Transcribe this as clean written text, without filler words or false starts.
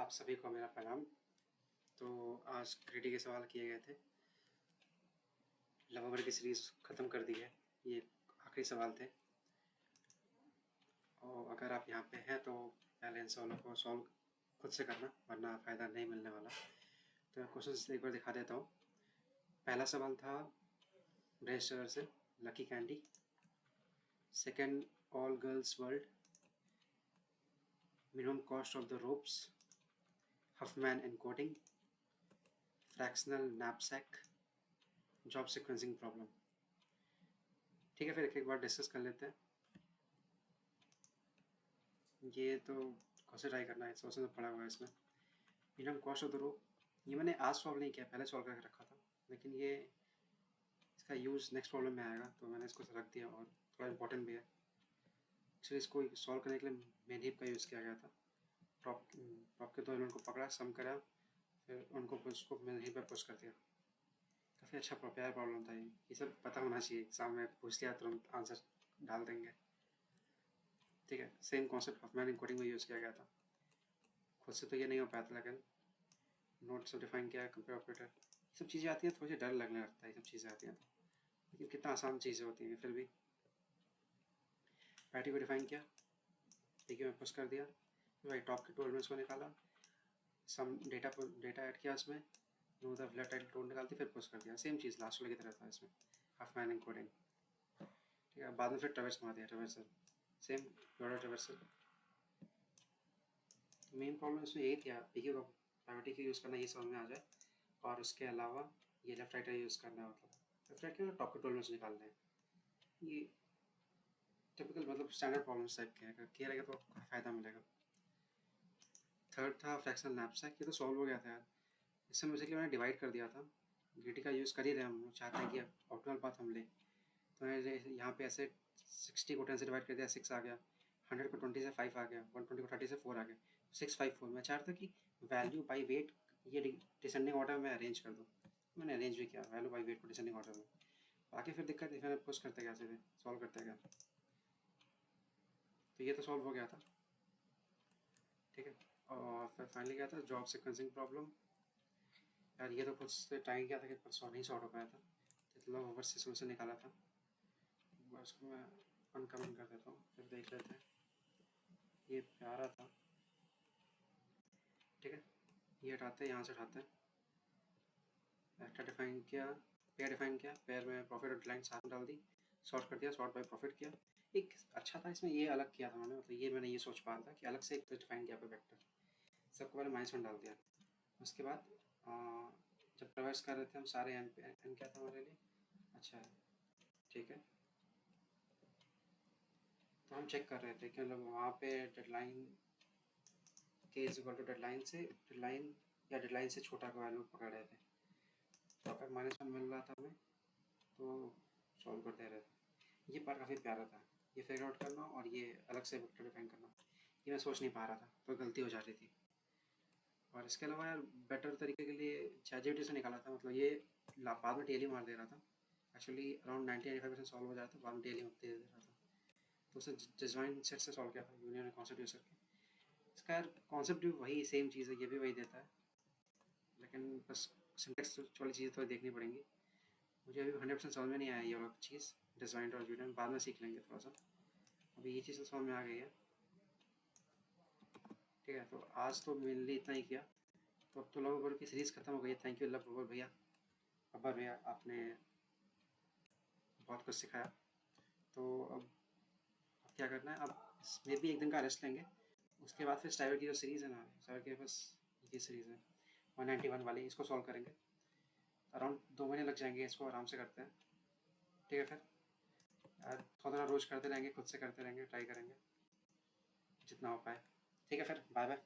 आप सभी को मेरा प्रणाम। तो आज क्रिटिक के सवाल किए गए थे। लव की सीरीज़ ख़त्म कर दी है, ये आखिरी सवाल थे। और अगर आप यहाँ पे हैं तो पहले इन सवालों को सॉल्व खुद से करना, वरना फ़ायदा नहीं मिलने वाला। तो मैं क्वेश्चन एक बार दिखा देता हूँ। पहला सवाल था ब्रेस्ट शगर से lucky candy. Second, all girls world, minimum cost of the ropes, Huffman encoding, fractional knapsack, job sequencing problem. ठीक है, फिर एक बार डिस्कस कर लेते हैं। ये तो कैसे ट्राई करना है, सोचना पड़ा हुआ है इसमें। Minimum cost of the row, ये मैंने आज सॉल्व नहीं किया, पहले सॉल्व करके रखा था, लेकिन ये इसका यूज़ नेक्स्ट प्रॉब्लम में आएगा, तो मैंने इसको रख दिया। और थोड़ा इंपॉर्टेंट भी है एक्चुअली। इसको सॉल्व करने के लिए मेन हीप का यूज़ किया गया था। टॉप के दो एलिमेंट को पकड़ा, सम करा, फिर उनको उसको मेन हीप पर पुश कर दिया। काफ़ी अच्छा प्यारा प्रॉब्लम था ये सब पता होना चाहिए। एग्जाम में पूछ लिया तुरंत आंसर डाल देंगे। ठीक है, सेम कॉन्सेप्ट हफमैन एनकोडिंग में यूज़ किया गया था। खुद से तो ये नहीं हो पाया था, लेकिन नोट सब डिफाइन किया, कंपेयर ऑपरेटर, ये सब चीज़ें आती हैं, थोड़ी सी डर लगने लगता है ये सब चीज़ें आती हैं तो, लेकिन कितना आसान चीज़ें होती हैं फिर भी। पैटी को डिफाइन किया, ठीक है, मैं पुश कर दिया, भाई टॉप के 2 एलिमेंट्स को निकाला, सम डेटा ऐड किया उसमें, मतलब लेफ्ट राइट टोन निकालती, फिर पुश कर दिया। सेम चीज़ लास्ट वाले की तरह था इसमें, हफमैन एनकोडिंग। ठीक है, बाद में फिर ट्रैवर्स मार दिया, ट्रैवर्सल, सेम बड़ा ट्रैवर्सल। मेन प्रॉब्लम इसमें यही थी, पीक्यू का प्रायोरिटी की यूज़ करना, ये समझ में आ जाए। और उसके अलावा ये लेफ्ट राइट का यूज़ करना है, मतलब लेफ्ट राइट के टॉप के 2 एलिमेंट्स निकालने हैं। ये टिपिकल मतलब स्टैंडर्ड प्रॉब्लम्स टाइप के हैं, अगर किया रहेगा तो फ़ायदा मिलेगा। थर्ड था फ्रैक्शनल नैपसैक, ये तो सॉल्व हो गया था यार। इसमें बेसिकली मैंने डिवाइड कर दिया था। ग्रीडी का यूज़ कर ही रहे हम लोग, चाहते हैं कि ऑप्टिमल पाथ हम लें, तो मैंने यहाँ पे ऐसे 60 को 10 से डिवाइड कर दिया, 6 आ गया। 100 को 20 से 5 आ गया, 120 को 30 से 4 आ गया, 6 5 4। मैं चाहता कि वैल्यू बाई वेट ये डिसेंडिंग ऑर्डर में अरेंज कर दूँ। मैंने अरेंज भी किया वैल्यू बाई वेट को डिसेंडिंग ऑर्डर में। बाकी फिर दिक्कत नहीं, फिर पुश करते गया, सीधे सॉल्व करते गया। तो ये तो सॉल्व हो गया था, ठीक है। और फिर फाइनली क्या था, जॉब सीक्वेंसिंग प्रॉब्लम। यार ये तो कुछ से टाइम किया था कि पर नहीं सॉल्व हो पाया था, मतलब ओवर से सोल्यूशन निकाला था। एक बार उसको मैं अनकमेंट कर देता हूँ, फिर देख लेते हैं। ये प्यारा था, ठीक है। ये हटाते हैं, यहाँ से हटाते हैं। वेक्टर डिफाइन किया, पेयर डिफाइन किया, पेयर में प्रॉफिट और डिक्लाइन साथ में डाल दी, सॉर्ट कर दिया, सॉर्ट बाय प्रॉफिट किया। एक अच्छा था इसमें, ये अलग किया था मैंने, मतलब ये मैंने ये सोच पा रहा था कि अलग से एक डिफाइन किया वेक्टर, सबको पहले -1 डाल दिया। उसके बाद जब ट्रैवर्स कर रहे थे हम सारे एन पे, एन क्या था हमारे लिए, अच्छा ठीक है। तो हम चेक कर रहे थे कि मतलब वहाँ पे डेडलाइन के इज इक्वल टू डेडलाइन से, डेडलाइन या डेडलाइन से छोटा का वैल्यू पकड़ रहे थे। तो अगर -1 मिल रहा था हमें तो सॉल्व करते रहे थे। ये पार्ट काफ़ी प्यारा था, ये फिगर आउट करना और ये अलग से वेक्टर डिफाइन करना, ये मैं सोच नहीं पा रहा था, तो गलती हो जा रही थी। और इसके अलावा यार बेटर तरीके के लिए चैटजीपीटी से निकाला था, मतलब ये बाद में टेली मार दे रहा था। एक्चुअली अराउंड 90-95% सॉल्व हो जाता था, बाद में टेली दे दे रहा था। तो उसे डिज़ाइन सेट से सॉल्व किया था, यूनियन में कॉन्सेप्ट यूज़ करके। इसका यार कॉन्सेप्ट भी वही सेम चीज़ है, ये भी वही देता है, लेकिन बस सिंटेक्स वाली चीज़ें तो देखनी पड़ेंगी। मुझे अभी 100% समझ में नहीं आया ये वाला चीज़, डिज़ाइन और यूनियन बाद में सीख लेंगे थोड़ा सा। अभी ये चीज़ तो समझ में आ गई है, ठीक है। तो आज तो मेनली इतना ही किया। तो अब तो लव बर्ड की सीरीज़ खत्म हो गई है। थैंक यू लव बर्ड भैया, अब्बर भैया, आपने बहुत कुछ सिखाया। तो अब क्या करना है, अब इसमें भी एक दिन का रेस्ट लेंगे। उसके बाद फिर स्टाइवर की जो सीरीज़ है ना, स्टाइवर के बस ये सीरीज़ है 191 वाली, इसको सॉल्व करेंगे। अराउंड 2 महीने लग जाएंगे, इसको आराम से करते हैं, ठीक है। फिर यार थोड़ा थोड़ा रोज़ करते रहेंगे, खुद से करते रहेंगे, ट्राई करेंगे जितना हो पाए, ठीक है। फिर बाय बाय।